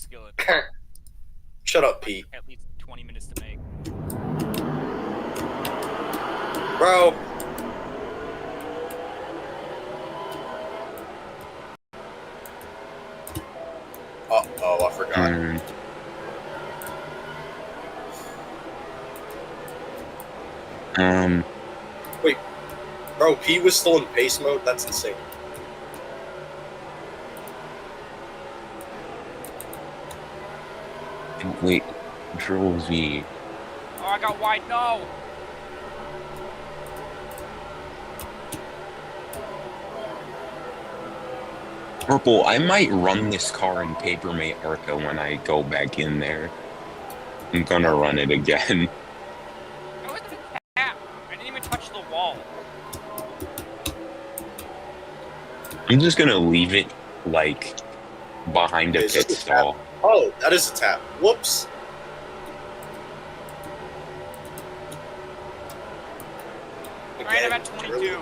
skillet. Shut up, Pete. At least 20 minutes to make. Bro. Oh, I forgot. Wait, bro, Pete was still in pace mode? That's insane. Wait, Control V. Oh, I got wide. No. Purple, I might run this car in Papermate Arca when I go back in there. I'm gonna run it again. I wasn't a tap. I didn't even touch the wall. I'm just gonna leave it, like, behind a pit stall. Oh, that is a tap. Whoops. Right, I'm at 22.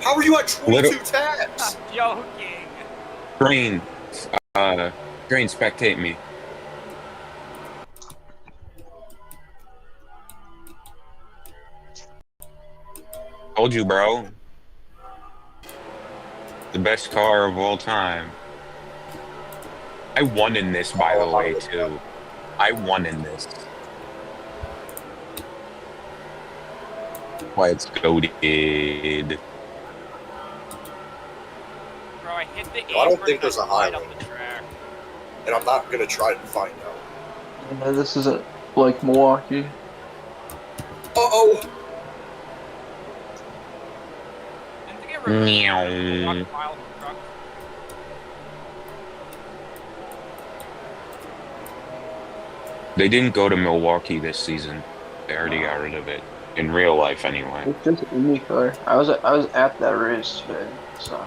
How are you at 22 taps? I'm joking. Green, spectate me. Told you, bro. The best car of all time. I won in this, by the way, too. I won in this. Why it's goated. Bro, I hit the I don't think there's a highway. Up the track. And I'm not gonna try to find out. Yeah, this isn't like Milwaukee. Uh-oh! Didn't they get rid of They didn't go to Milwaukee this season. They already got rid of it. In real life, anyway. It's just IndyCar. I was at that race today, so.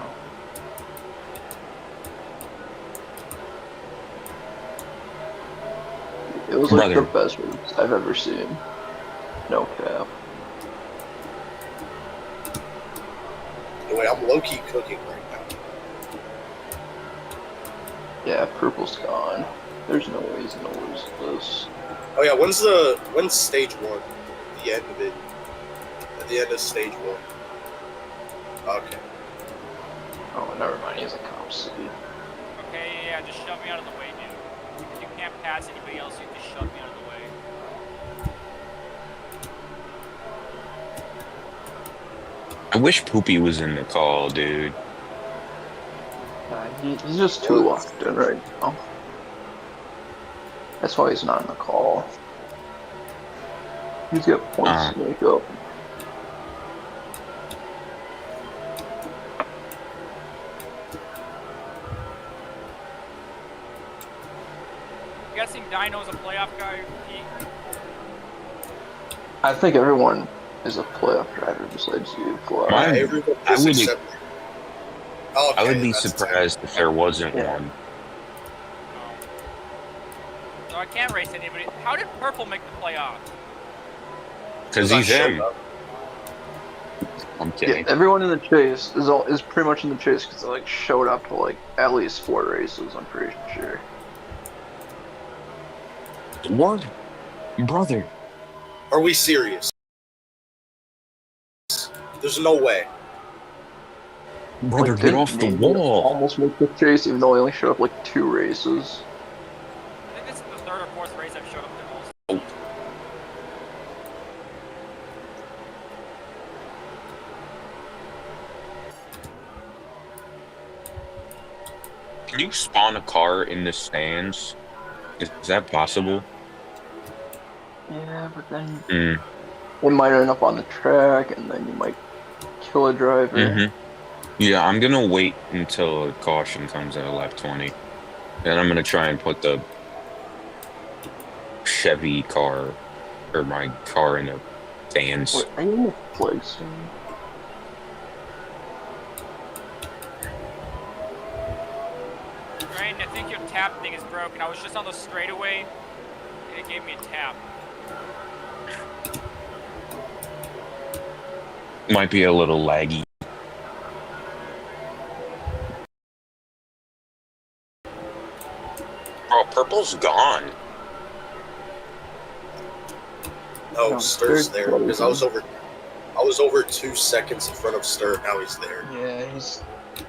It was like the best race I've ever seen. No cap. Anyway, I'm low-key cooking right now. Yeah, purple's gone. There's no way he's gonna lose this. Oh yeah, when's stage 1? The end of it. At the end of stage 1. Okay. Oh, never mind, he's a comp C. Okay, yeah, just shove me out of the way, dude. If you can't pass anybody else, you just shove me out of the way. I wish Poopy was in the call, dude. He's just too locked in right now. That's why he's not in the call. He's got points to make up. I'm guessing Dino's a playoff guy, Pete? I think everyone is a playoff driver besides you. I would be that's surprised if there wasn't one. So I can't race anybody. How did Purple make the playoff? Because he's him. I'm kidding. Yeah, everyone in the chase is pretty much in the chase because they like showed up to like at least 4 races. I'm pretty sure. What, brother? Are we serious? There's no way. Brother, like, get off the wall. Almost make the chase, even though I only showed up like 2 races. I think this is the 3rd or 4th race I've showed up to most. Oh. Can you spawn a car in the stands? Is that possible? Yeah, but then it might end up on the track, and then you might kill a driver. Yeah, I'm gonna wait until a caution comes at lap 20. Then I'm gonna try and put the Chevy car, or my car in the stands. Wait, I need a flag soon. Right, I think your tap thing is broken. I was just on the straightaway, and it gave me a tap. Might be a little laggy. Oh, purple's gone. No, No, Stir's Stir's there because I closing. was over 2 seconds in front of Stir. Now he's there. Yeah,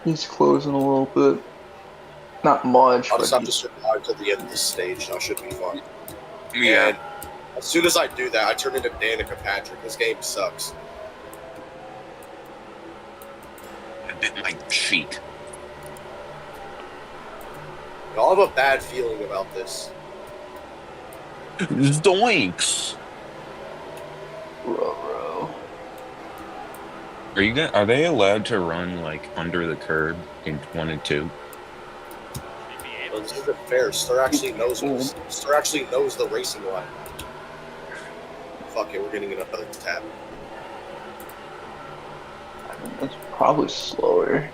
he's closing a little bit. Not much, I'll but just have to he's survive till the end of the stage. I should be fine. Yeah. And as soon as I do that, I turn into Danica Patrick. This game sucks. A bit like Sheik. I'll have a bad feeling about this. Zoinks! Ruh-roh. Are they allowed to run like under the curb in 1 and 2? Should be able Well, it's to. even fair. Stir actually knows the racing line. Fuck it, we're getting another tap. I mean, it's probably slower.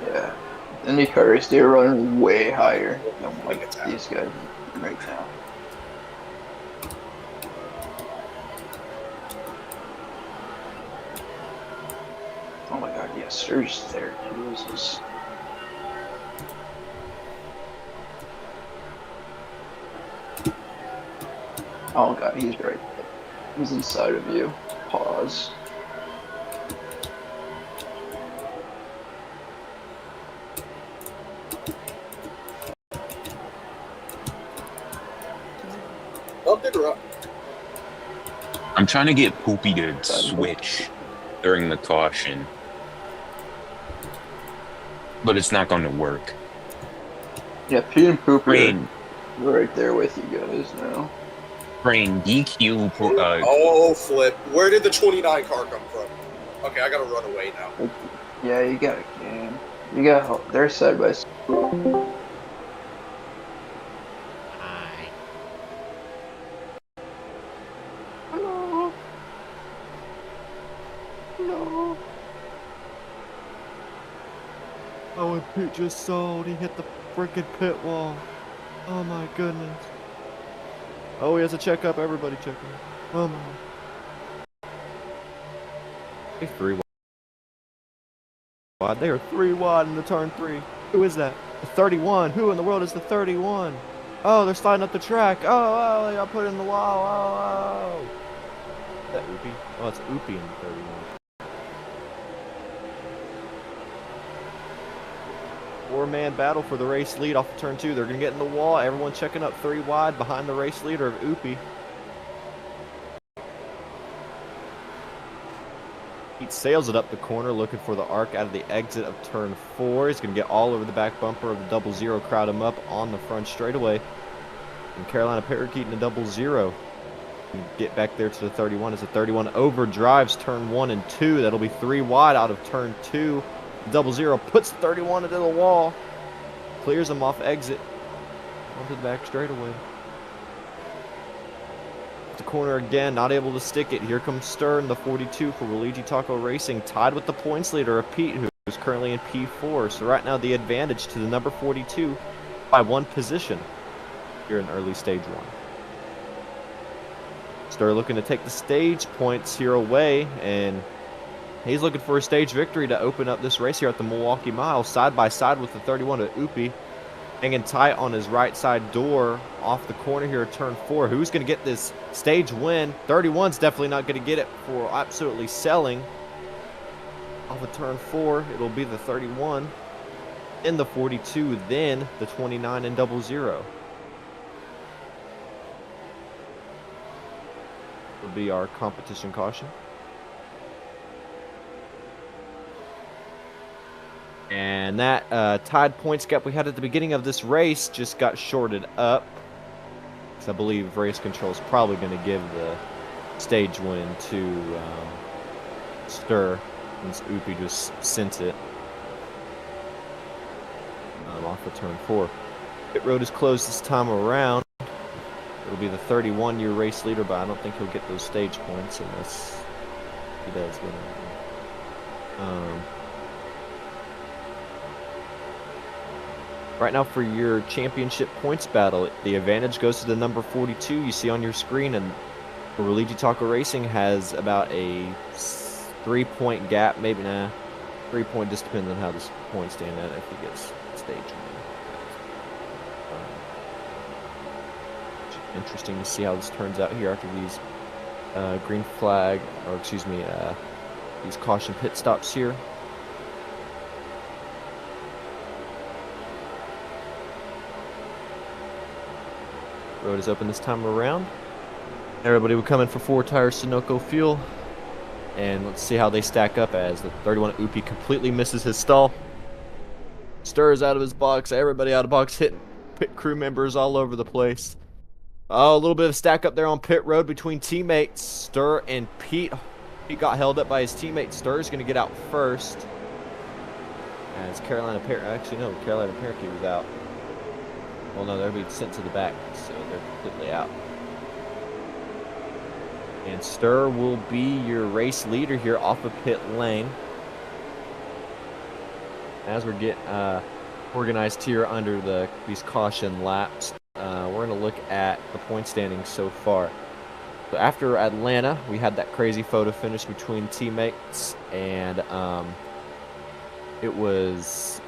Yeah. IndyCars, they're running way higher than like these guys right now. Oh my god, yeah, Sturge's there too. This is... Oh god, he's right there. He's inside of you. Pause. Up and up. I'm trying to get Poopy to switch during the caution. But it's not going to work. Yeah, Pete and Poopy Brain, are right there with you guys now. Brain, DQ. Oh, flip. Where did the 29 car come from? Okay, I gotta run away now. Yeah, you got a game. You got they're side by side. Hi. Hello. No. Oh, and Pete just sold. He hit the freaking pit wall. Oh my goodness. Oh, he has a checkup. Everybody checking. Oh my. He's 3 wide. They are 3 wide in the turn 3. Who is that? The 31. Who in the world is the 31? Oh, they're sliding up the track. Oh, they got put in the wall. Oh. Is that Oopie? Oh, it's Oopie in the 31. 4-man battle for the race lead off of turn 2. They're going to get in the wall. Everyone checking up 3 wide behind the race leader of Oopie. Pete sails it up the corner looking for the arc out of the exit of turn 4. He's going to get all over the back bumper of the 00, crowd him up on the front straightaway. And Carolina Parakeet in the 00. Get back there to the 31 as the 31 overdrives turn 1 and 2. That'll be 3 wide out of turn 2. 00 puts 31 into the wall, clears him off exit onto the back straightaway. The corner again, not able to stick it. Here comes Stern, the 42 for Luigi Taco Racing, tied with the points leader of Pete, who is currently in P4. So right now the advantage to the number 42 by 1 position here in early stage 1. Stern looking to take the stage points here away, and he's looking for a stage victory to open up this race here at the Milwaukee Mile, side by side with the 31 of Oopie, hanging tight on his right side door off the corner here at turn 4. Who's going to get this stage win? 31's definitely not going to get it for absolutely selling. Off of turn 4, it'll be the 31, then the 42, then the 29 and 00. Will be our competition caution. And that tied points gap we had at the beginning of this race just got shorted up. So I believe race control is probably going to give the stage win to Stir, since Oopie just sent it off of turn 4. Pit road is closed this time around. It'll be the 31-year race leader, but I don't think he'll get those stage points unless he does win it. Right now for your championship points battle, the advantage goes to the number 42 you see on your screen, and Luigi Taco Racing has about a 3-point gap, maybe 3-point, just depends on how this point stand at if he gets stage win. Interesting to see how this turns out here after these green flag, or excuse me, these caution pit stops here. Road is open this time around. Everybody will come in for 4 tires Sunoco fuel. And let's see how they stack up as the 31 Upi completely misses his stall. Stirs out of his box. Everybody out of box, hitting pit crew members all over the place. Oh, a little bit of stack up there on pit road between teammates. Stir and Pete. Pete got held up by his teammate. Stir's going to get out first. As Carolina Parakeet was out. Well, no, they'll be sent to the back, so they're completely out. And Stir will be your race leader here off of pit lane. As we're getting organized here under these caution laps, we're going to look at the point standings so far. So after Atlanta, we had that crazy photo finish between teammates, and it was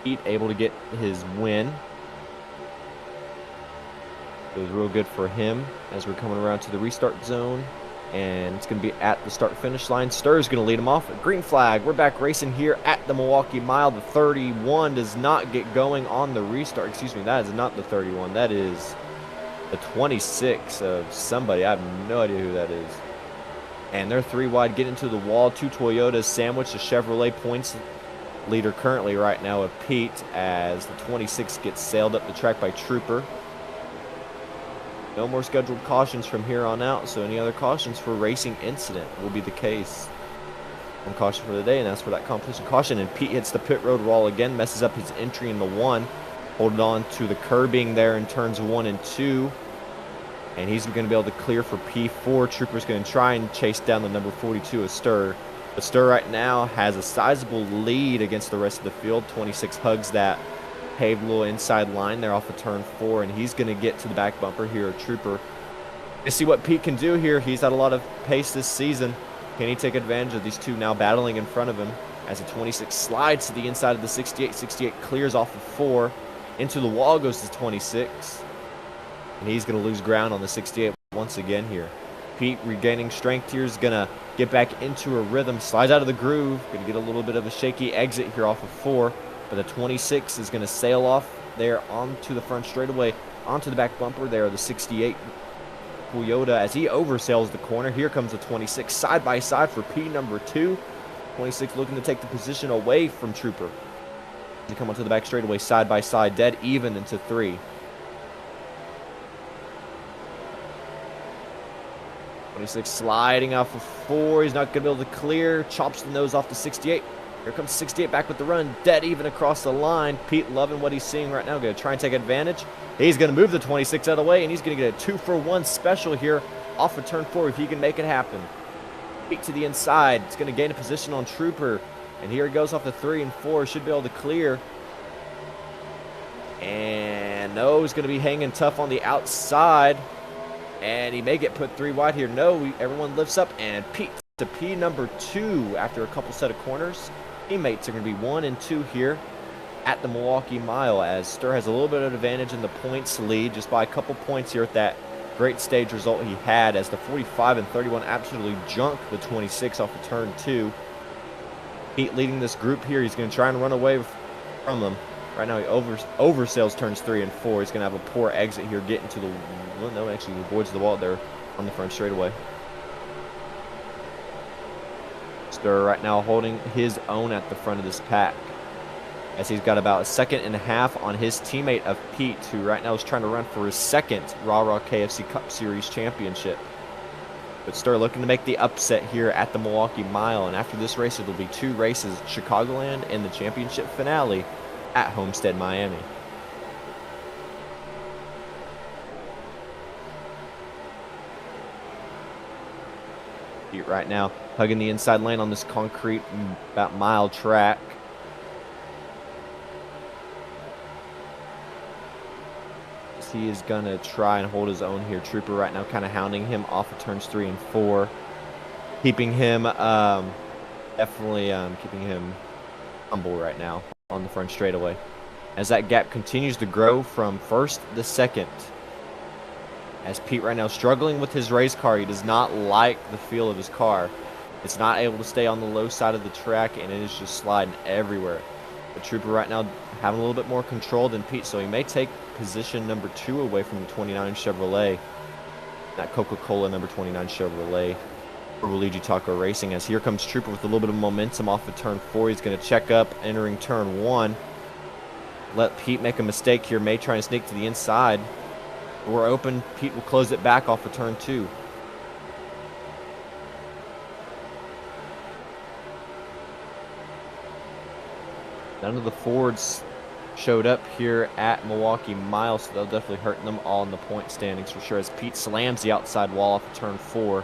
Pete able to get his win. It was real good for him as we're coming around to the restart zone, and it's going to be at the start-finish line. Stir's going to lead him off. Green flag. We're back racing here at the Milwaukee Mile. The 31 does not get going on the restart. Excuse me, that is not the 31. That is the 26 of somebody. I have no idea who that is. And they're 3 wide, get into the wall. 2 Toyotas sandwich the Chevrolet points leader currently right now of Pete as the 26 gets sailed up the track by Trooper. No more scheduled cautions from here on out, so any other cautions for racing incident will be the case. One caution for the day, and that's for that competition caution. And Pete hits the pit road wall again, messes up his entry in the 1. Holding on to the curbing there in turns 1 and 2. And he's going to be able to clear for P4. Trooper's going to try and chase down the number 42 of Stir. But Stir right now has a sizable lead against the rest of the field. 26 hugs that paved little inside line there off of turn 4, and he's going to get to the back bumper here, Trooper. To see what Pete can do here. He's had a lot of pace this season. Can he take advantage of these 2 now battling in front of him as the 26 slides to the inside of the 68. 68 clears off of 4. Into the wall goes the 26. And he's going to lose ground on the 68 once again here. Pete regaining strength here is going to get back into a rhythm. Slides out of the groove. Going to get a little bit of a shaky exit here off of 4. But the 26 is going to sail off there onto the front straightaway, onto the back bumper there, the 68 Toyota as he oversails the corner. Here comes the 26 side by side for P number 2. 26 looking to take the position away from Trooper. They come onto the back straightaway side by side, dead even into 3. 26 sliding off of 4. He's not going to be able to clear. Chops the nose off the 68. Here comes 68 back with the run, dead even across the line. Pete loving what he's seeing right now. Going to try and take advantage. He's going to move the 26 out of the way, and he's going to get a 2-for-1 special here off of turn 4 if he can make it happen. Pete to the inside. It's going to gain a position on Trooper. And here he goes off the 3 and 4. Should be able to clear. And no, he's going to be hanging tough on the outside. And he may get put 3 wide here. No, everyone lifts up, and Pete to P number 2 after a couple set of corners. Teammates are going to be 1 and 2 here at the Milwaukee Mile as Stir has a little bit of advantage in the points lead just by a couple points here at that great stage result he had as the 45 and 31 absolutely junked the 26 off of turn 2. Pete leading this group here. He's going to try and run away from them. Right now he oversails turns 3 and 4. He's going to have a poor exit here getting to the... Well, no, actually he avoids the wall there on the front straightaway. Stir right now holding his own at the front of this pack as he's got about a 1.5 seconds on his teammate of Pete, who right now is trying to run for his 2nd RARA KFC Cup Series championship. But Stir looking to make the upset here at the Milwaukee Mile, and after this race it'll be 2 races, Chicagoland and the championship finale at Homestead, Miami. Pete right now hugging the inside lane on this concrete about mile track. He is going to try and hold his own here. Trooper right now kind of hounding him off of turns 3 and 4. Keeping him Definitely keeping him humble right now on the front straightaway. As that gap continues to grow from first to second. As Pete right now struggling with his race car. He does not like the feel of his car. It's not able to stay on the low side of the track, and it is just sliding everywhere. The Trooper right now having a little bit more control than Pete, so he may take position number 2 away from the 29 Chevrolet. That Coca-Cola number 29 Chevrolet for Luigi Taco Racing. As here comes Trooper with a little bit of momentum off of turn 4. He's going to check up, entering turn 1. Let Pete make a mistake here. May try and sneak to the inside. We're open. Pete will close it back off of turn 2. None of the Fords showed up here at Milwaukee Mile, so they'll definitely hurt them all in the point standings for sure, as Pete slams the outside wall off of turn 4.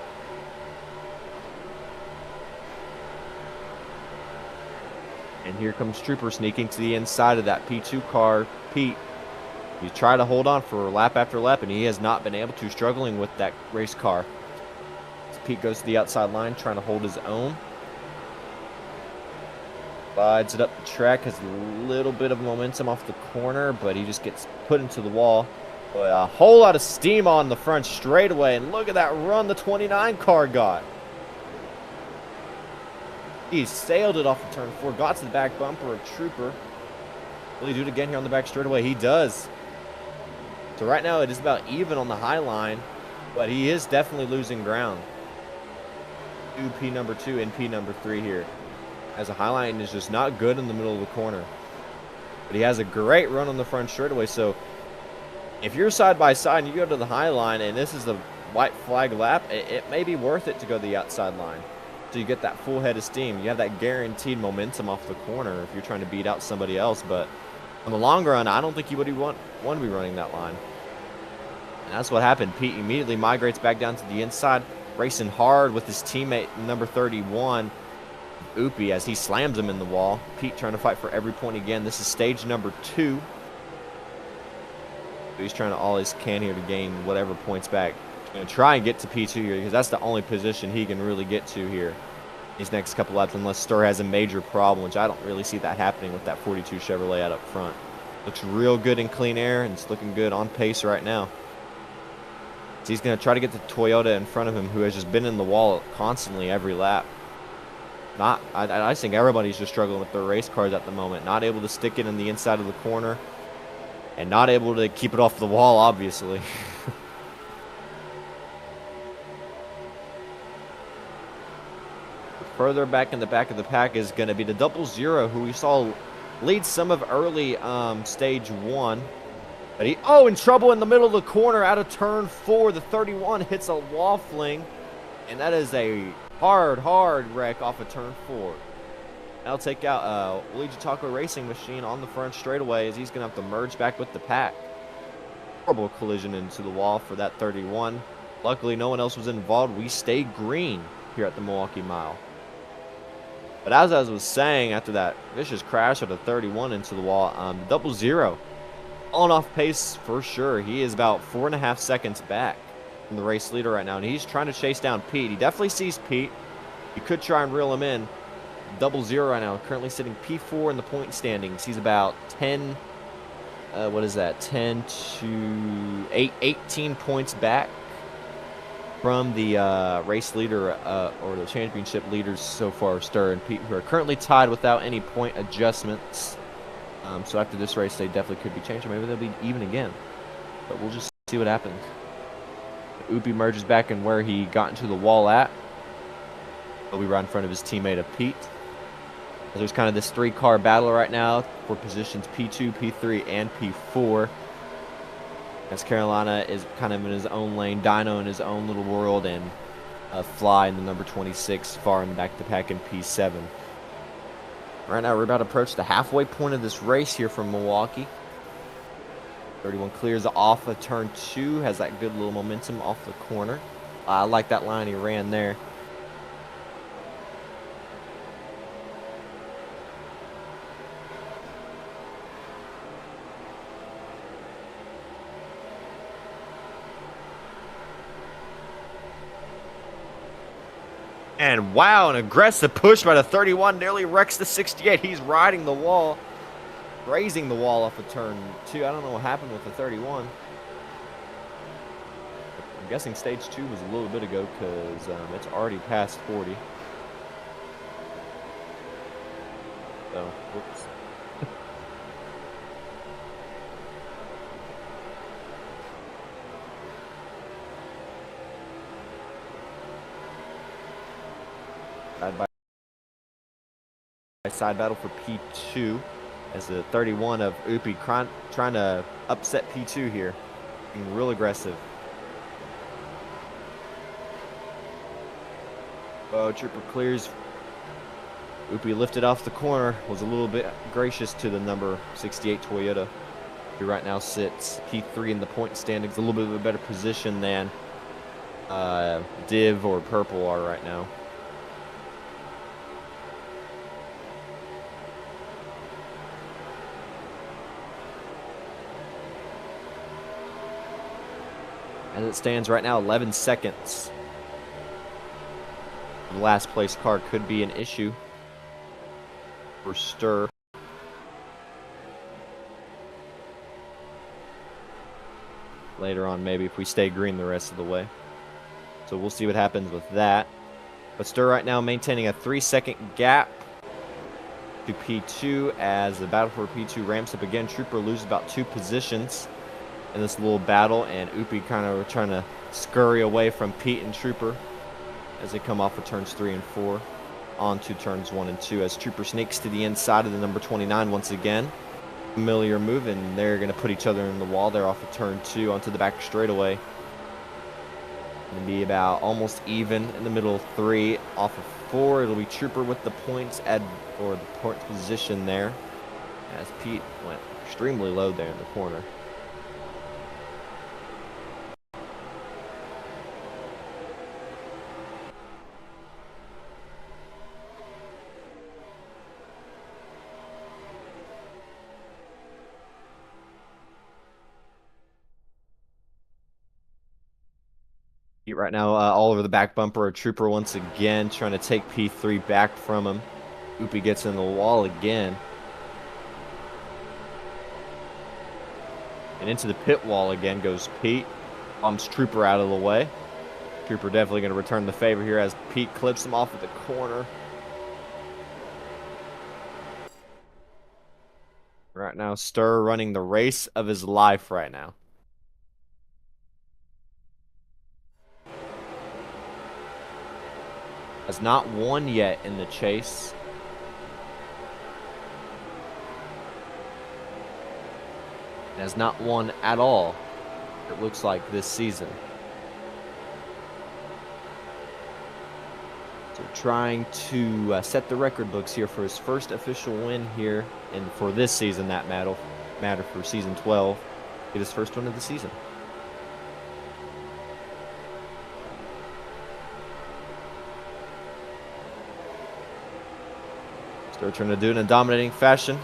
And here comes Trooper sneaking to the inside of that P2 car. Pete, he's trying to hold on for lap after lap, and he has not been able to, struggling with that race car. As Pete goes to the outside line, trying to hold his own. Slides it up the track, has a little bit of momentum off the corner, but he just gets put into the wall. But a whole lot of steam on the front straightaway, and look at that run the 29 car got. He sailed it off of turn 4, got to the back bumper of Trooper. Will he do it again here on the back straightaway? He does. So right now it is about even on the high line, but he is definitely losing ground. P number 2 and P number 3 here. As a high line is just not good in the middle of the corner. But he has a great run on the front straightaway. So if you're side by side and you go to the high line and this is the white flag lap, it may be worth it to go to the outside line. So you get that full head of steam. You have that guaranteed momentum off the corner if you're trying to beat out somebody else. But in the long run, I don't think you would want to be running that line. And that's what happened. Pete immediately migrates back down to the inside, racing hard with his teammate number 31. Oopie, as he slams him in the wall. Pete trying to fight for every point again. This is stage number 2. He's trying to all he can here to gain whatever points back. He's going to try and get to P2 here because that's the only position he can really get to here these next couple laps, unless Stur has a major problem, which I don't really see that happening with that 42 Chevrolet out up front. Looks real good in clean air, and it's looking good on pace right now. So he's going to try to get the Toyota in front of him, who has just been in the wall constantly every lap. I think everybody's just struggling with their race cars at the moment. Not able to stick it in the inside of the corner. And not able to keep it off the wall, obviously. Further back in the back of the pack is going to be the 00, who we saw lead some of early stage 1. But in trouble in the middle of the corner out of turn 4. The 31 hits a wall fling. And that is a hard wreck off of turn 4. That'll take out Luigi Taco Racing Machine on the front straightaway, as he's going to have to merge back with the pack. Horrible collision into the wall for that 31. Luckily, no one else was involved. We stayed green here at the Milwaukee Mile. But as I was saying, after that vicious crash of the 31 into the wall, 00 on off pace for sure. He is about 4.5 seconds back from the race leader right now, and he's trying to chase down Pete. He definitely sees Pete. He could try and reel him in. 00 right now, currently sitting P4 in the point standings. He's about 10, 10 to 18 points back from the race leader or the championship leaders so far, Stur and Pete, who are currently tied without any point adjustments. So after this race, they definitely could be changed, or maybe they'll be even again. But we'll just see what happens. Oopie merges back in where he got into the wall at. He'll be right in front of his teammate of Pete. There's kind of this 3-car battle right now for positions P2, P3, and P4. As Carolina is kind of in his own lane, Dino in his own little world, and Fly in the number 26 far in the back of the pack in P7. Right now we're about to approach the halfway point of this race here from Milwaukee. 31 clears off of turn 2, has that good little momentum off the corner. I like that line he ran there. And wow, an aggressive push by the 31 nearly wrecks the 68. He's riding the wall, grazing the wall off of turn 2. I don't know what happened with the 31. I'm guessing stage 2 was a little bit ago because it's already past 40. So, whoops. Side battle for P2 as the 31 of Upi trying to upset P2 here, being real aggressive. Oh, Trooper clears. Upi lifted off the corner, was a little bit gracious to the number 68 Toyota, who right now sits P3 in the point standings, a little bit of a better position than Div or Purple are right now. As it stands right now, 11 seconds. The last place car could be an issue for Stir. Later on, maybe if we stay green the rest of the way. So we'll see what happens with that. But Stir right now maintaining a 3-second gap to P2 as the battle for P2 ramps up again. Trooper loses about 2 positions in this little battle, and Upi kind of trying to scurry away from Pete and Trooper as they come off of turns 3 and 4 onto turns 1 and 2 as Trooper sneaks to the inside of the number 29 once again. Familiar move, and they're going to put each other in the wall. They're off of turn 2 onto the back straightaway. Going to be about almost even in the middle of 3 off of 4. It'll be Trooper with the points or the point position there as Pete went extremely low there in the corner. Right now, all over the back bumper, a Trooper once again trying to take P3 back from him. Upi gets in the wall again. And into the pit wall again goes Pete. Bumps Trooper out of the way. Trooper definitely going to return the favor here as Pete clips him off at the corner. Right now, Stir running the race of his life right now. Has not won yet in the chase. Has not won at all, it looks like, this season. So trying to set the record books here for his first official win here, and for this season, that matter for season 12. Get his first win of the season. They're trying to do it in a dominating fashion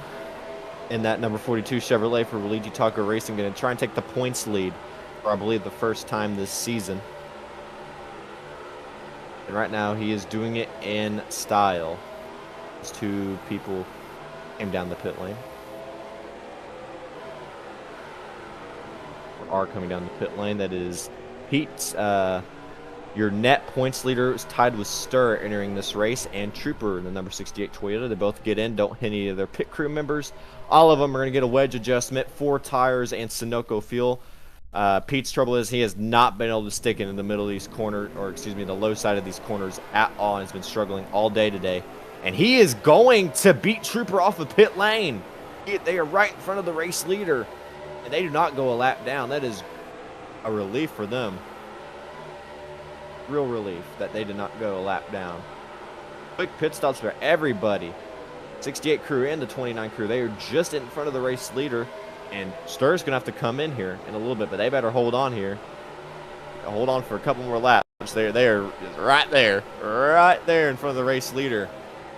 in that number 42 Chevrolet for Luigi Taco Racing. Going to try and take the points lead for, I believe, the first time this season. And right now, he is doing it in style. These 2 people came down the pit lane. Or are coming down the pit lane. That is Pete's. Your net points leader is tied with Stir entering this race, and Trooper, the number 68 Toyota. They both get in, don't hit any of their pit crew members. All of them are going to get a wedge adjustment, 4 tires, and Sunoco fuel. Pete's trouble is he has not been able to stick in the middle of these corners, or excuse me, the low side of these corners at all, and has been struggling all day today. And he is going to beat Trooper off of pit lane. They are right in front of the race leader, and they do not go a lap down. That is a relief for them. Real relief that they did not go a lap down. Quick pit stops for everybody. 68 crew and the 29 crew. They are just in front of the race leader. And Stir's going to have to come in here in a little bit, but they better hold on here. Hold on for a couple more laps. They are right there in front of the race leader.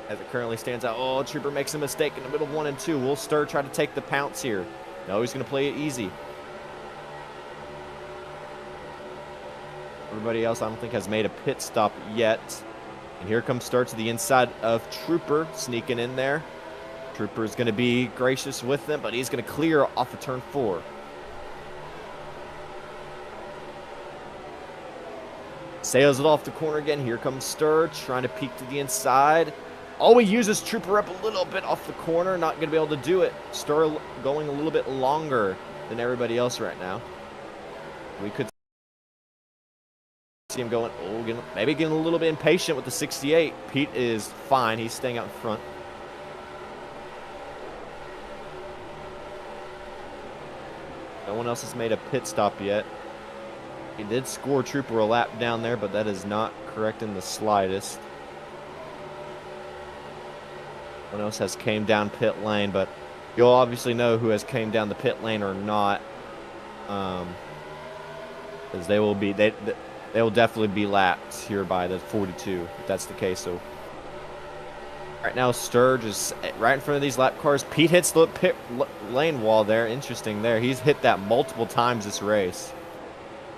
As it currently stands out. Oh, Trooper makes a mistake in the middle of 1 and 2. Will Stir try to take the pounce here? No, he's going to play it easy. Everybody else, I don't think, has made a pit stop yet. And here comes Stir to the inside of Trooper, sneaking in there. Trooper is going to be gracious with them, but he's going to clear off of turn 4. Sails it off the corner again. Here comes Stir, trying to peek to the inside. Oh, he uses Trooper up a little bit off the corner. Not going to be able to do it. Stir going a little bit longer than everybody else right now. We could see him going, maybe getting a little bit impatient with the 68. Pete is fine. He's staying out in front. No one else has made a pit stop yet. He did score Trooper a lap down there, but that is not correct in the slightest. No one else has came down pit lane, but you'll obviously know who has came down the pit lane or not. Because they will definitely be lapped here by the 42, if that's the case. So right now, Sturge is right in front of these lap cars. Pete hits the pit lane wall there. Interesting there. He's hit that multiple times this race.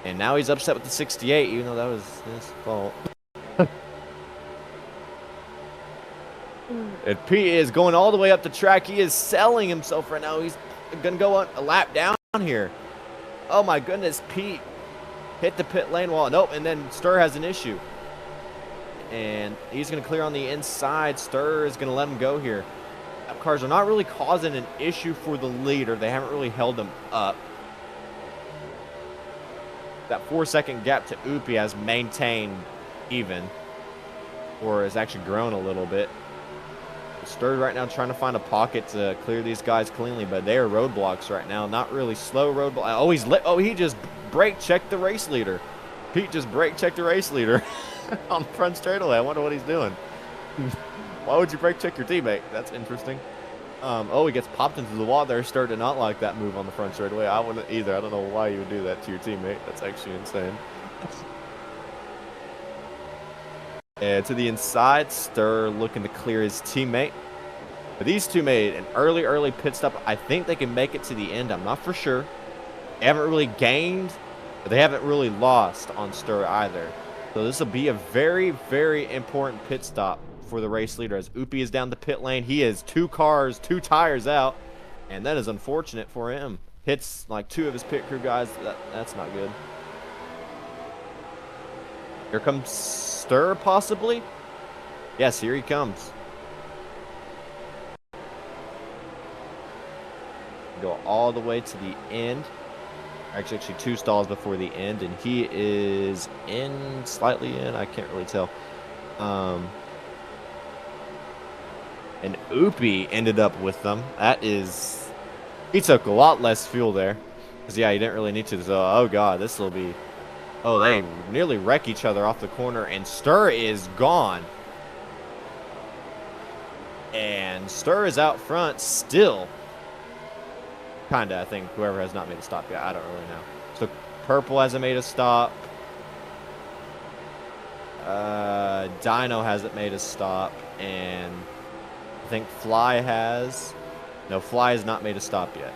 And now he's upset with the 68, even though that was his fault. And Pete is going all the way up the track. He is selling himself right now. He's going to go on a lap down here. Oh, my goodness. Pete hit the pit lane wall. Nope, and then Stir has an issue. And he's going to clear on the inside. Stir is going to let him go here. Lap cars are not really causing an issue for the leader. They haven't really held him up. That 4-second gap to Upi has maintained even, or has actually grown a little bit. Stirred right now trying to find a pocket to clear these guys cleanly, but they are roadblocks right now. Not really slow roadblock. He just brake checked the race leader. Pete just brake checked the race leader on the front straightaway. I wonder what he's doing. Why would you brake check your teammate? That's interesting. He gets popped into the wall there. Stirred did not like that move on the front straightaway. I wouldn't either. I don't know why you would do that to your teammate. That's actually insane. And to the inside, Stir looking to clear his teammate. But these two made an early pit stop. I think they can make it to the end. I'm not for sure. They haven't really gained, but they haven't really lost on Stir either. So this will be a very, very important pit stop for the race leader as Upi is down the pit lane. He is 2 tires out, and that is unfortunate for him. Hits like 2 of his pit crew guys. That's not good. Here comes Stir, possibly? Yes, here he comes. Go all the way to the end. Actually 2 stalls before the end, and he is slightly in. I can't really tell. And Upi ended up with them. He took a lot less fuel there. Because, yeah, he didn't really need to. So, oh, God, this will be... Oh, they nearly wreck each other off the corner. And Stir is gone. And Stir is out front still. Kinda, I think. Whoever has not made a stop yet. I don't really know. So, Purple hasn't made a stop. Dino hasn't made a stop. And... I think Fly has. No, Fly has not made a stop yet.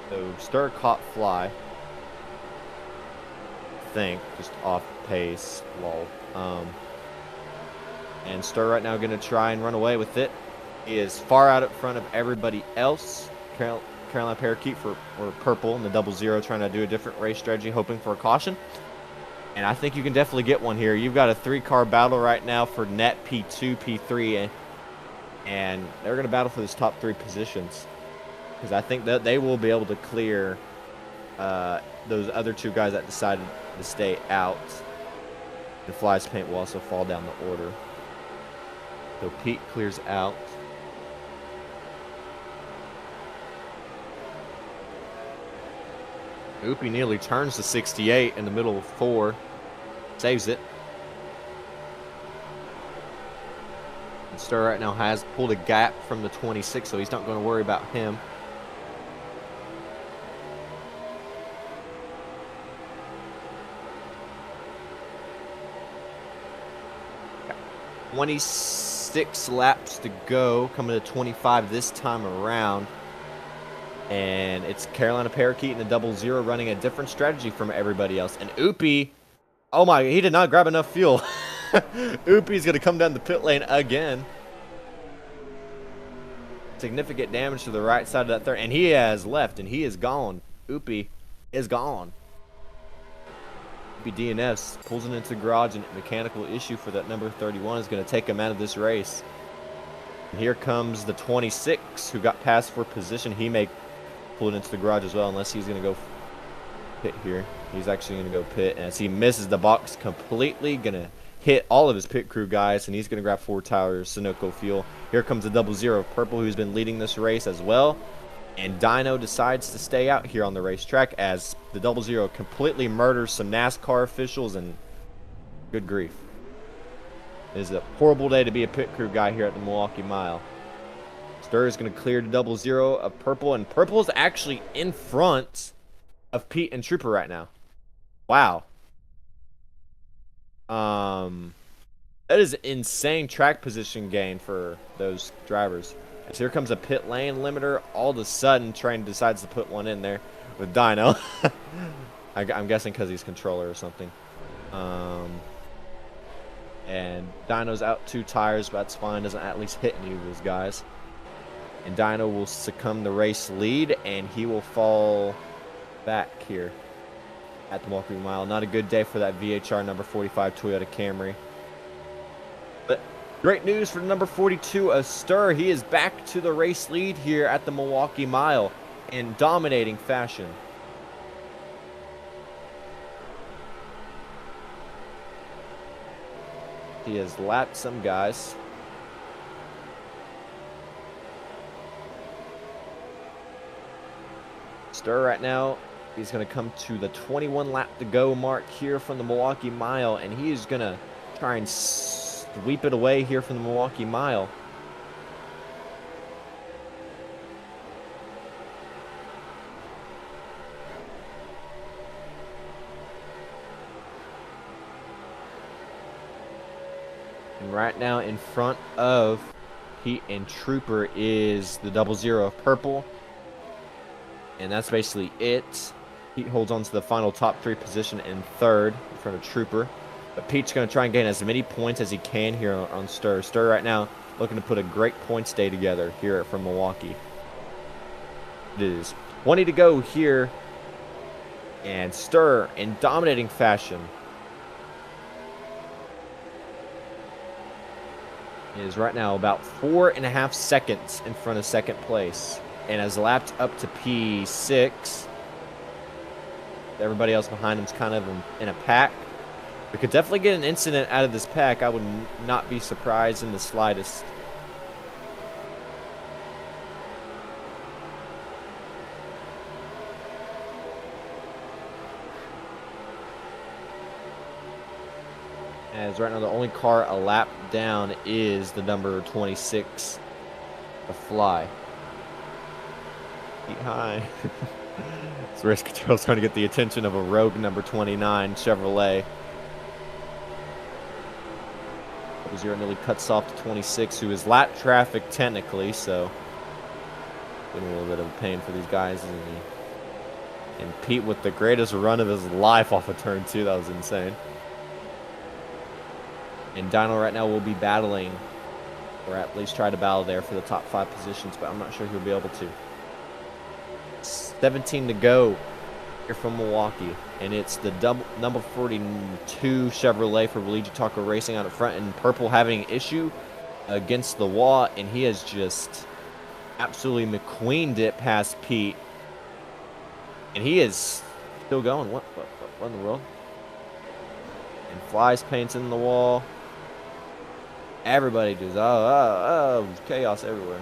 So Stir caught Fly. I think just off pace. Lol. And Stir right now going to try and run away with it. He is far out in front of everybody else. Carolina Parakeet or Purple in the 00 trying to do a different race strategy, hoping for a caution. And I think you can definitely get one here. You've got a 3-car battle right now for net P2, P3, and they're going to battle for those top 3 positions. Because I think that they will be able to clear those other 2 guys that decided to stay out. The Fly's paint will also fall down the order. So Pete clears out. Upi nearly turns to 68 in the middle of 4. Saves it. And Stir right now has pulled a gap from the 26, so he's not going to worry about him. Got 26 laps to go, coming to 25 this time around. And it's Carolina Parakeet in the 00 running a different strategy from everybody else. And Upi Oh my, he did not grab enough fuel. Oopie's going to come down the pit lane again. Significant damage to the right side of that third. And he has left, and he is gone. Oopie is gone. Oopie DNFs, pulls it into the garage, and a mechanical issue for that number 31 is going to take him out of this race. And here comes the 26, who got passed for position. He may pull it into the garage as well, unless he's going to go pit here. He's actually going to go pit, and as he misses the box completely, going to hit all of his pit crew guys, and he's going to grab 4 tires, Sunoco fuel. Here comes the 00 Purple, who's been leading this race as well. And Dino decides to stay out here on the racetrack as the 00 completely murders some NASCAR officials, and good grief. It is a horrible day to be a pit crew guy here at the Milwaukee Mile. Stir is going to clear the 00 of Purple, and Purple is actually in front of Pete and Trooper right now. Wow. That is insane track position gain for those drivers. As here comes a pit lane limiter. All of a sudden, Train decides to put one in there with Dino. I'm guessing because he's controller or something. And Dino's out 2 tires, but that's fine. Doesn't at least hit any of those guys. And Dino will succumb the race lead, and he will fall back here at the Milwaukee Mile. Not a good day for that VHR number 45 Toyota Camry. But great news for number 42, Stir. He is back to the race lead here at the Milwaukee Mile in dominating fashion. He has lapped some guys. Stir right now, he's going to come to the 21 lap to go mark here from the Milwaukee Mile, and he is going to try and sweep it away here from the Milwaukee Mile. And right now in front of Pete and Trooper is the 00 of Purple. And that's basically it. Pete holds on to the final top 3 position in third in front of Trooper. But Pete's going to try and gain as many points as he can here on Stir. Stir right now looking to put a great points day together here from Milwaukee. It is 20 to go here. And Stir in dominating fashion is right now about 4.5 seconds in front of second place. And has lapped up to P6. Everybody else behind him is kind of in a pack. We could definitely get an incident out of this pack. I would not be surprised in the slightest. As right now the only car a lap down is the number 26, the Fly. High. This race control is trying to get the attention of a rogue number 29 Chevrolet. 0 nearly cuts off to 26, who is lap traffic technically, so getting a little bit of a pain for these guys. And Pete with the greatest run of his life off of turn 2. That was insane. And Dino right now will be battling, or at least try to battle there for the top 5 positions, but I'm not sure he'll be able to. 17 to go here from Milwaukee, and it's the number 42 Chevrolet for Luigi Taco Racing out in front, and Purple having an issue against the wall, and he has just absolutely McQueened it past Pete, and he is still going. What in the world? And Flies paints in the wall. Everybody just chaos everywhere.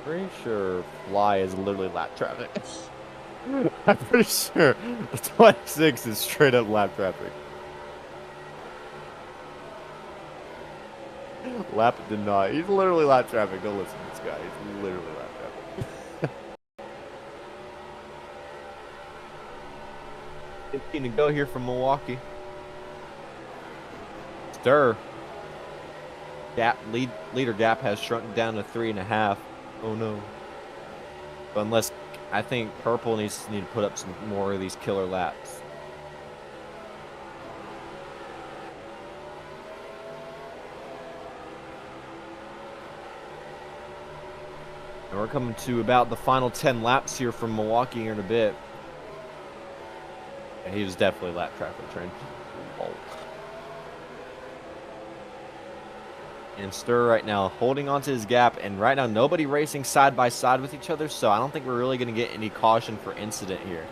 Pretty sure Fly is literally lap traffic. I'm pretty sure the 26 is straight up lap traffic. Lap did not. He's literally lap traffic. Don't listen to this guy. He's literally lap traffic. 15 to go here from Milwaukee. Stir. Leader gap has shrunk down to 3.5. Oh no. But unless I think Purple need to put up some more of these killer laps. And we're coming to about the final 10 laps here from Milwaukee here in a bit. And he was definitely lap traffic train. Oh. And Stir right now holding onto his gap, and right now nobody racing side by side with each other, so I don't think we're really going to get any caution for incident here,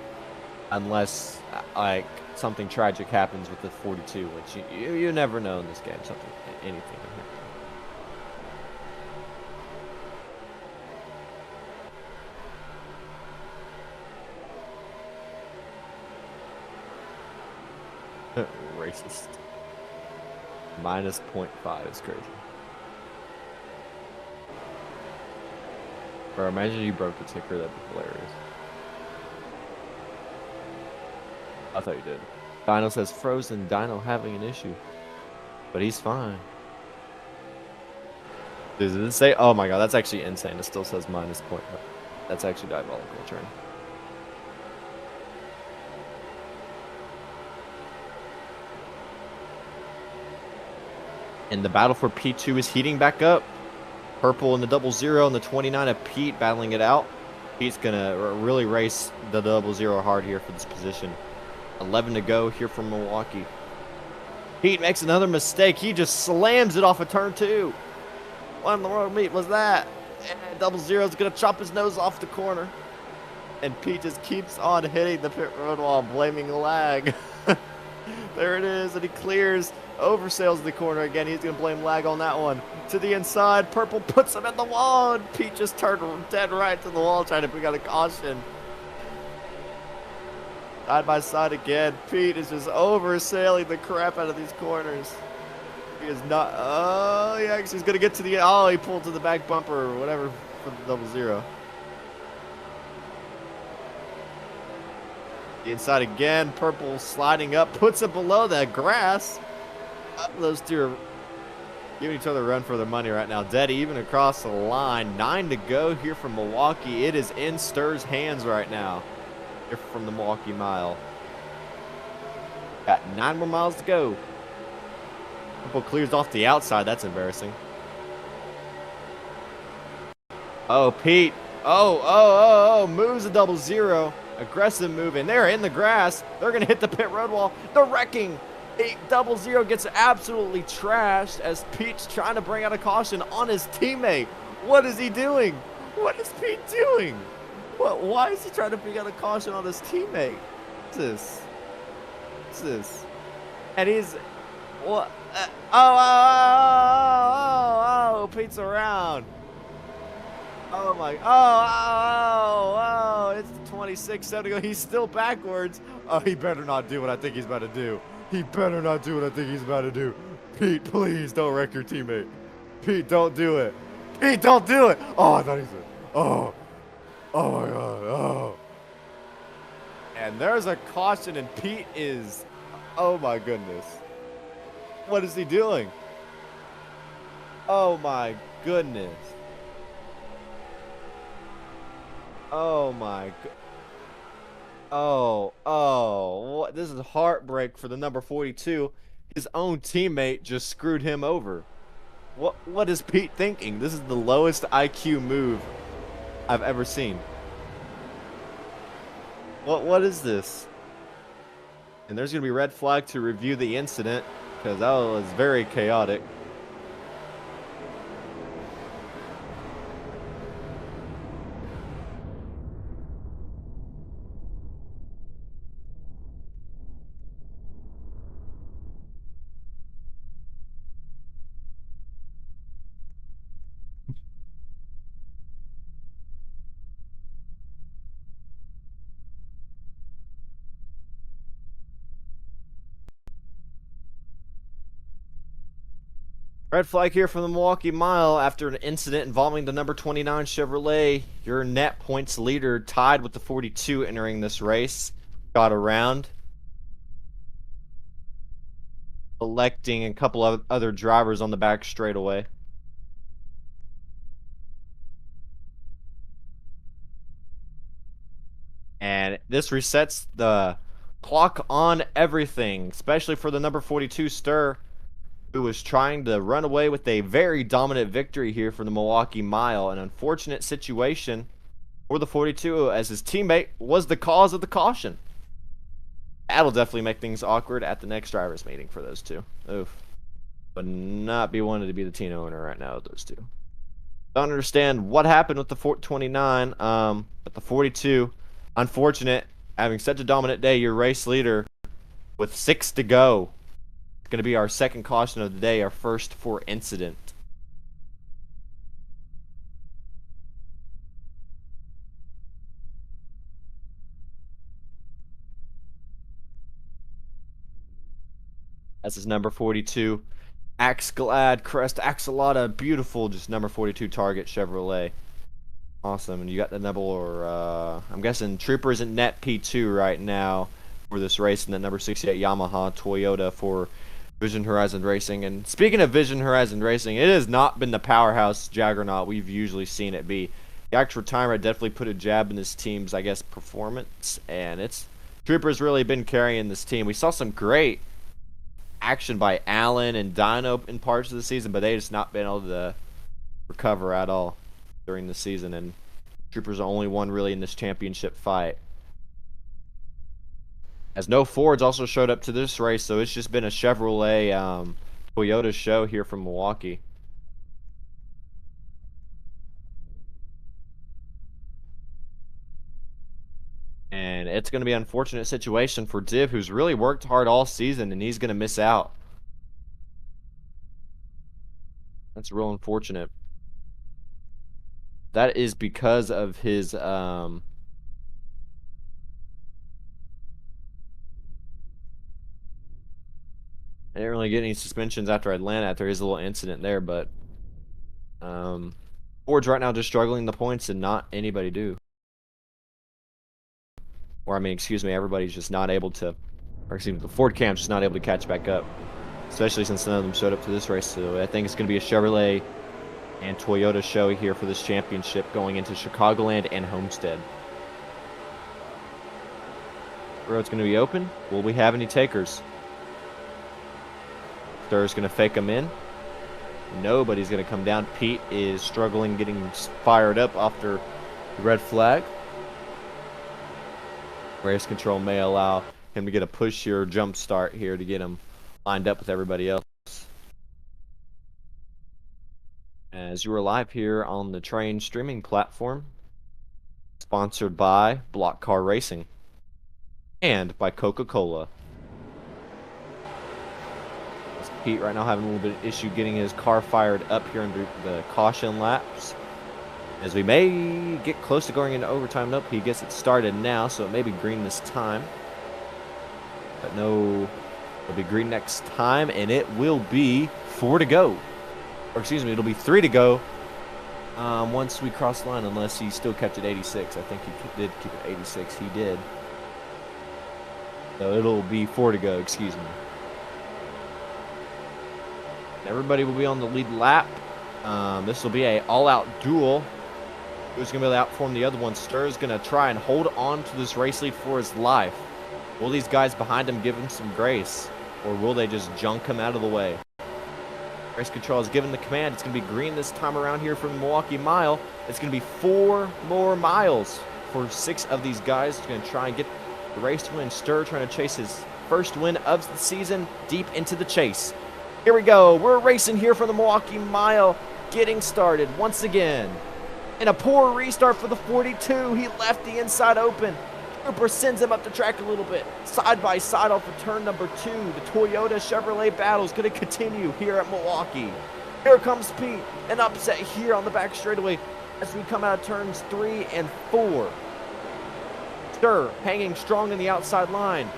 unless like something tragic happens with the 42, which you never know in this game. Anything can happen. Racist. Minus 0.5 is crazy. Or imagine you broke the ticker, that'd be hilarious. I thought you did. Dino says frozen, Dino having an issue. But he's fine. Does it say? Oh my god, that's actually insane. It still says minus 0.5. That's actually diabolical, Train. And the battle for P2 is heating back up. Purple in the 00 and the 29 of Pete battling it out. Pete's going to really race the 00 hard here for this position. 11 to go here from Milwaukee. Pete makes another mistake. He just slams it off of turn 2. What in the world meat was that? And 00 is going to chop his nose off the corner. And Pete just keeps on hitting the pit road wall, blaming lag. There it is, and he clears. Oversails the corner again. He's going to blame lag on that one. To the inside, Purple puts him at the wall, and Pete just turned dead right to the wall trying to pick out a caution. Side by side again. Pete is just oversailing the crap out of these corners. He is not. Oh, he actually is going to get to the. Oh, he pulled to the back bumper or whatever for the 00. The inside again. Purple sliding up, puts it below that grass. Those two are giving each other a run for their money right now. Dead even across the line. 9 to go here from Milwaukee. It is in Stir's hands right now. Here from the Milwaukee Mile. Got 9 more miles to go. Purple clears off the outside. That's embarrassing. Oh, Pete. Oh. Moves a 00. Aggressive move. And they're in the grass. They're going to hit the pit road wall. They're wrecking. 00 gets absolutely trashed as Pete's trying to bring out a caution on his teammate. What is he doing? What is Pete doing? Why is he trying to bring out a caution on his teammate? What's this? And he's what? Pete's around. Oh my! Oh! It's 26 to go. He's still backwards. Oh, he better not do what I think he's about to do. He better not do what I think he's about to do. Pete, please don't wreck your teammate. Pete, don't do it. Pete, don't do it. Oh, I thought he said. Oh my God. Oh. And there's a caution, and Pete is. Oh my goodness. What is he doing? Oh my goodness. Oh my god. Oh, this is heartbreak for the number 42. His own teammate just screwed him over. What is Pete thinking? This is the lowest IQ move I've ever seen. What is this? And there's going to be red flag to review the incident because that was very chaotic. Red flag here from the Milwaukee Mile after an incident involving the number 29 Chevrolet. Your net points leader tied with the 42 entering this race. Got around. Electing a couple of other drivers on the back straightaway. And this resets the clock on everything, especially for the number 42 Stir, who was trying to run away with a very dominant victory here for the Milwaukee Mile. An unfortunate situation for the 42, as his teammate was the cause of the caution. That'll definitely make things awkward at the next drivers' meeting for those two. Oof. Would not be wanted to be the team owner right now with those two. Don't understand what happened with the 429, but the 42, unfortunate, having such a dominant day, your race leader with 6 to go. It's going to be our second caution of the day, our first for incident. That's his number 42. Axglad Crest Axolotl, beautiful, just number 42 Target Chevrolet. Awesome, and you got the number, I'm guessing Trooper is in net P2 right now for this race, and the number 68 Yamaha Toyota for Vision Horizon Racing. And speaking of Vision Horizon Racing, it has not been the powerhouse juggernaut we've usually seen it be. The actual timer definitely put a jab in this team's, I guess, performance, and Trooper's really been carrying this team. We saw some great action by Allen and Dino in parts of the season, but they just not been able to recover at all during the season, and Trooper's the only one really in this championship fight. As no Fords also showed up to this race, so it's just been a Chevrolet Toyota show here from Milwaukee. And it's going to be an unfortunate situation for Div, who's really worked hard all season, and he's going to miss out. That's real unfortunate. That is because of his I didn't really get any suspensions after Atlanta after his little incident there, but Ford's right now just struggling the points and not anybody do. Or, I mean, excuse me, everybody's just not able to, or excuse me, the Ford camp's just not able to catch back up. Especially since none of them showed up to this race. So I think it's going to be a Chevrolet and Toyota show here for this championship going into Chicagoland and Homestead. The road's going to be open. Will we have any takers? Stur's going to fake them in. Nobody's going to come down. Pete is struggling getting fired up after the red flag. Race control may allow him to get a push here or jump start here to get him lined up with everybody else. As you are live here on the Train streaming platform, sponsored by Block Car Racing and by Coca-Cola. Pete right now having a little bit of issue getting his car fired up here under the caution laps. As we may get close to going into overtime. Nope, he gets it started now, so it may be green this time. But no, it'll be green next time, and it will be 4 to go. Or excuse me, it'll be 3 to go once we cross the line, unless he still kept it 86. I think he did keep it 86. He did. So it'll be 4 to go, excuse me. Everybody will be on the lead lap. This will be a all-out duel. Who's going to be able to outperform the other one? Stur is going to try and hold on to this race lead for his life. Will these guys behind him give him some grace? Or will they just junk him out of the way? Race control is given the command. It's going to be green this time around here from the Milwaukee Mile. It's going to be 4 more miles for 6 of these guys. It's going to try and get the race to win. Stur trying to chase his first win of the season deep into the chase. Here we go. We're racing here from the Milwaukee Mile. Getting started once again. And a poor restart for the 42. He left the inside open. Trooper sends him up the track a little bit. Side by side off of turn number 2. The Toyota Chevrolet battle is going to continue here at Milwaukee. Here comes Pete. An upset here on the back straightaway as we come out of turns 3 and 4. Stur hanging strong in the outside line.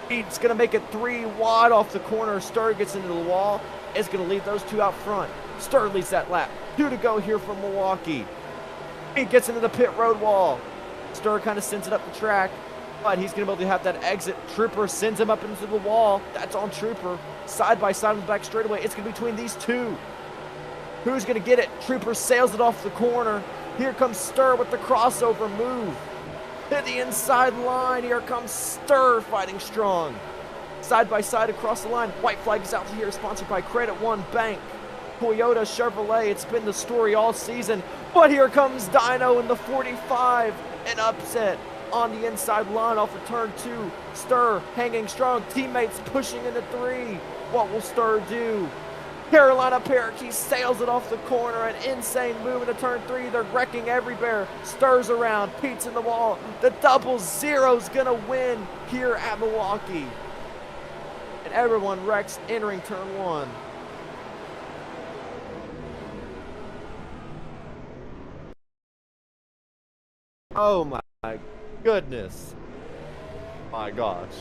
Pete's going to make it 3 wide off the corner. Stur gets into the wall. It's going to leave those 2 out front. Stur leads that lap. 2 to go here from Milwaukee. Pete gets into the pit road wall. Stur kind of sends it up the track, but he's going to be able to have that exit. Trooper sends him up into the wall. That's on Trooper. Side by side on the back straightaway. It's going to be between these 2. Who's going to get it? Trooper sails it off the corner. Here comes Stur with the crossover move. to the inside line. Here comes Stir fighting strong. Side by side across the line. White flag is out here, sponsored by Credit One Bank. Toyota Chevrolet, it's been the story all season. But here comes Dino in the 45. An upset on the inside line off of turn 2. Stir hanging strong. Teammates pushing into 3. What will Stir do? Carolina Parakeet sails it off the corner. An insane move into turn 3. They're wrecking everywhere. Stirs around. Pete's in the wall. The 0-0's gonna win here at Milwaukee. And everyone wrecks entering turn 1. Oh my goodness. My gosh.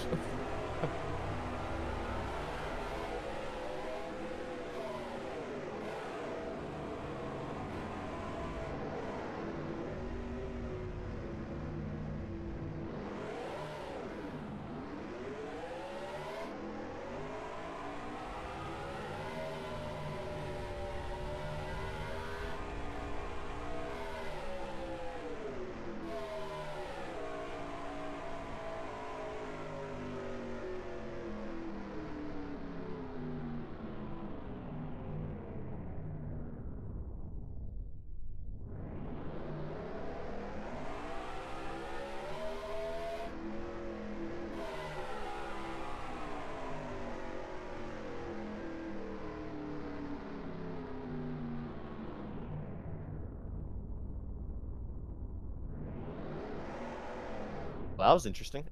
Well, that was interesting.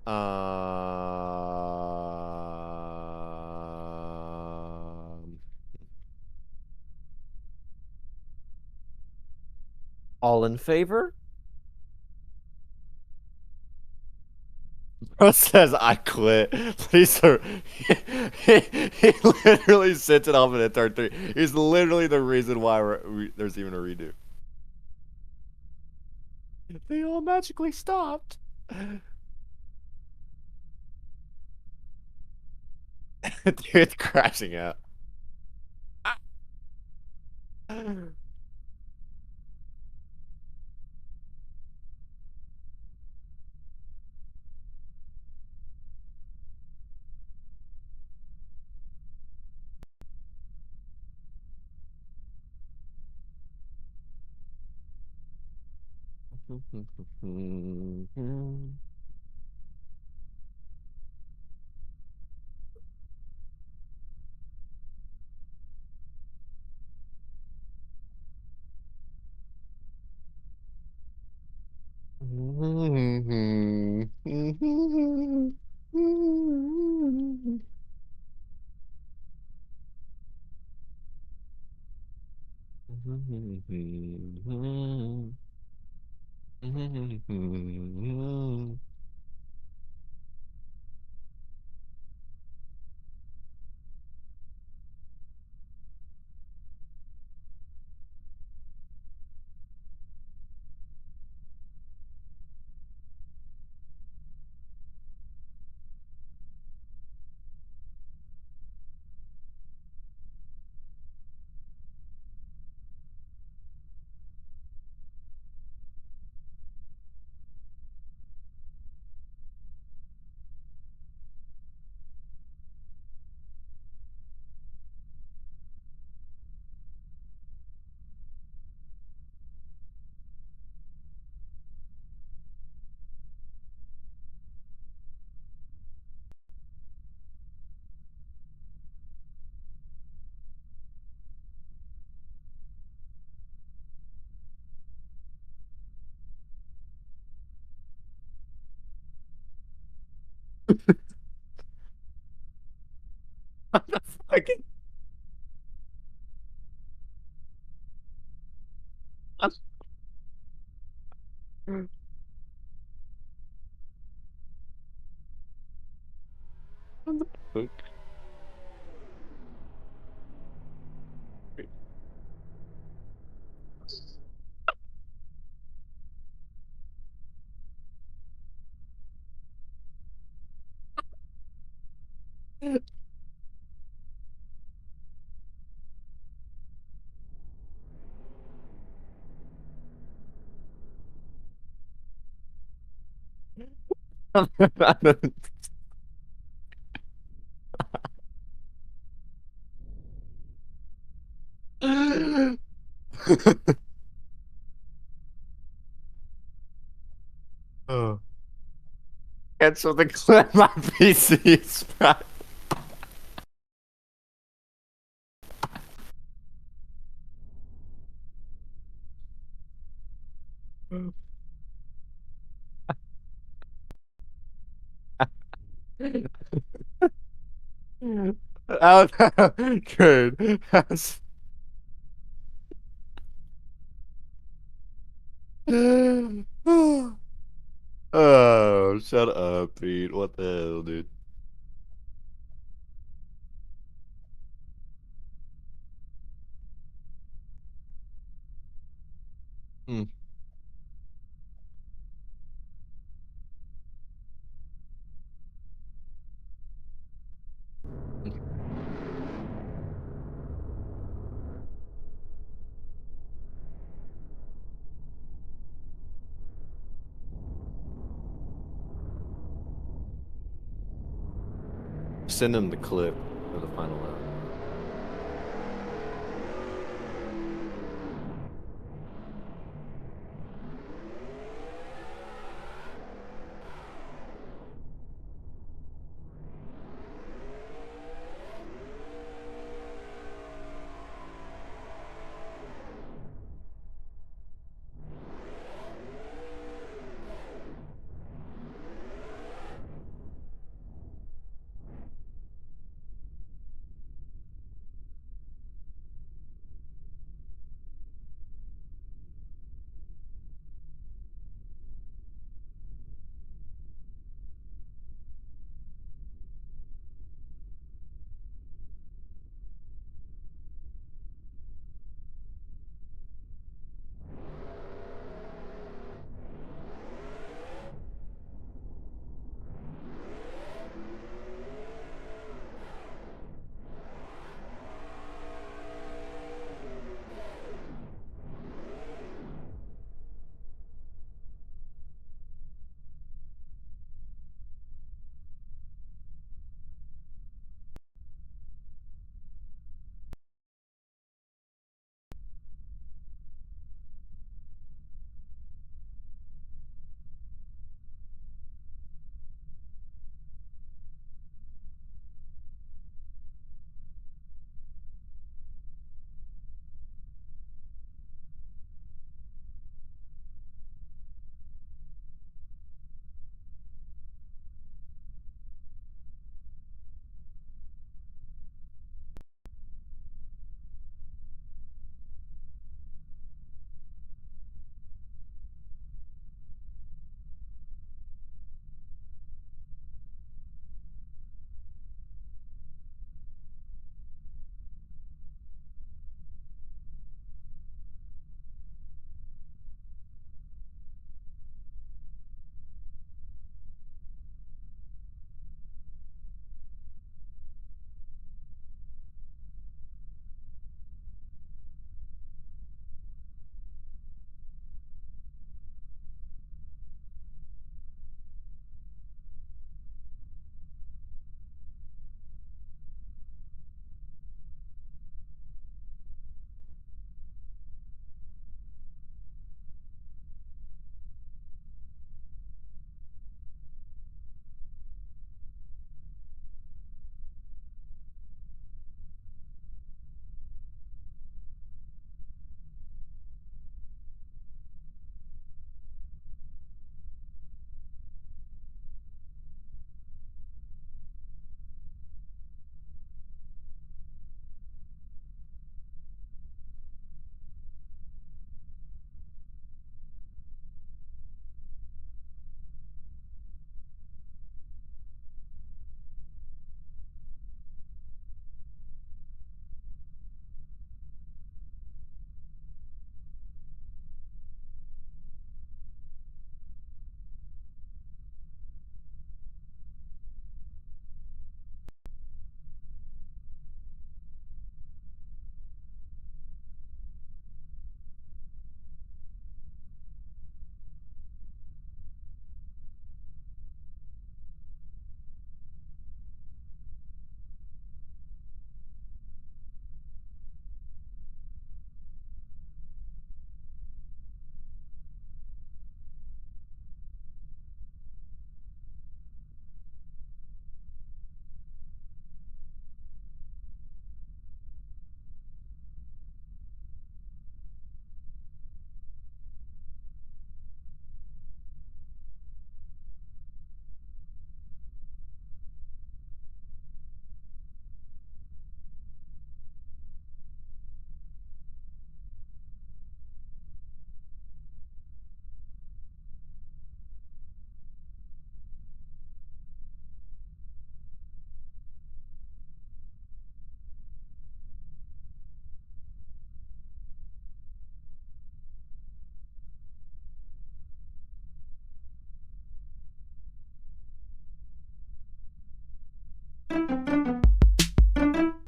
All in favor? Bro says I quit. Please, sir. He literally sent it off in a turn 3. He's literally the reason why there's even a redo. They all magically stopped. Dude, crashing out. Fucking. Oh. Cancel the clip. My PC is fried. Oh, good. That's- Oh, shut up, Pete. What the hell, dude? Hmm. Send him the clip of the final lap.